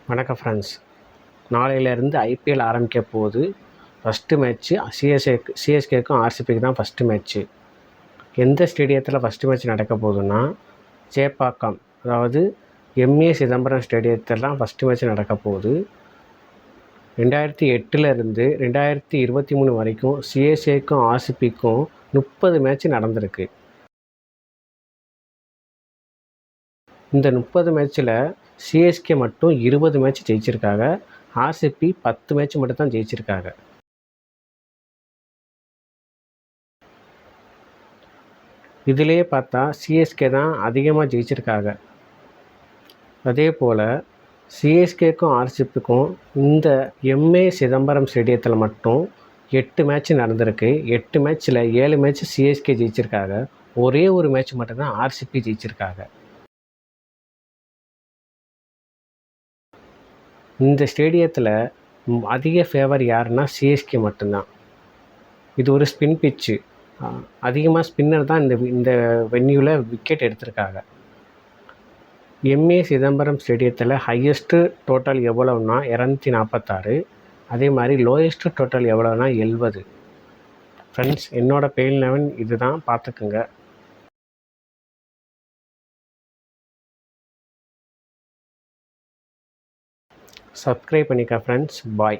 வணக்கம் ஃப்ரெண்ட்ஸ். நாளையிலேருந்து ஐபிஎல் ஆரம்பிக்க போகுது. ஃபஸ்ட்டு மேட்ச்சு சிஎஸ்கேக்கும் ஆர்சிபிக்கு தான் ஃபஸ்ட்டு மேட்ச்சு. எந்த ஸ்டேடியத்தில் ஃபஸ்ட்டு மேட்ச் நடக்க போகுதுன்னா சேப்பாக்கம், அதாவது எம்ஏ சிதம்பரம் ஸ்டேடியத்தில் தான் ஃபஸ்ட்டு மேட்ச் நடக்க போகுது. 2008 2023 வரைக்கும் சிஎஸ்கேக்கும் ஆர்சிபிக்கும் 30 மேட்ச் நடந்திருக்கு. இந்த 30 மேட்ச்சில் சிஎஸ்கே மட்டும் 20 மேட்ச் ஜெயிச்சிருக்காங்க. ஆர்சிபி 10 மேட்ச் மட்டும் தான் ஜெயிச்சிருக்காங்க. இதிலேயே பார்த்தா சிஎஸ்கே தான் அதிகமாக ஜெயிச்சிருக்காங்க. அதே போல் சிஎஸ்கேக்கும் ஆர்சிபிக்கும் இந்த எம்ஏ சிதம்பரம் ஸ்டேடியத்தில் மட்டும் 8 மேட்ச் நடந்திருக்கு. 8 மேட்ச்சில் 7 மேட்ச் சிஎஸ்கே ஜெயிச்சிருக்காங்க. ஒரே ஒரு மேட்ச் மட்டும்தான் ஆர்சிபி ஜெயிச்சிருக்காங்க. இந்த ஸ்டேடியத்தில் அதிக ஃபேவர் யாருன்னா சிஎஸ்கே மட்டும்தான். இது ஒரு ஸ்பின் பிச்சு. அதிகமாக ஸ்பின்னர் தான் இந்த வென்யூவில் விக்கெட் எடுத்திருக்காங்க. எம்ஏ சிதம்பரம் ஸ்டேடியத்தில் ஹையஸ்ட்டு டோட்டல் எவ்வளோன்னா 246. அதே மாதிரி லோயஸ்ட்டு டோட்டல் எவ்வளோனா 70. ஃப்ரெண்ட்ஸ், என்னோடய பெயில் 11 இது தான், பார்த்துக்குங்க. சப்ஸ்கிரைப் பண்ணிக்க ஃப்ரெண்ட்ஸ். பாய்.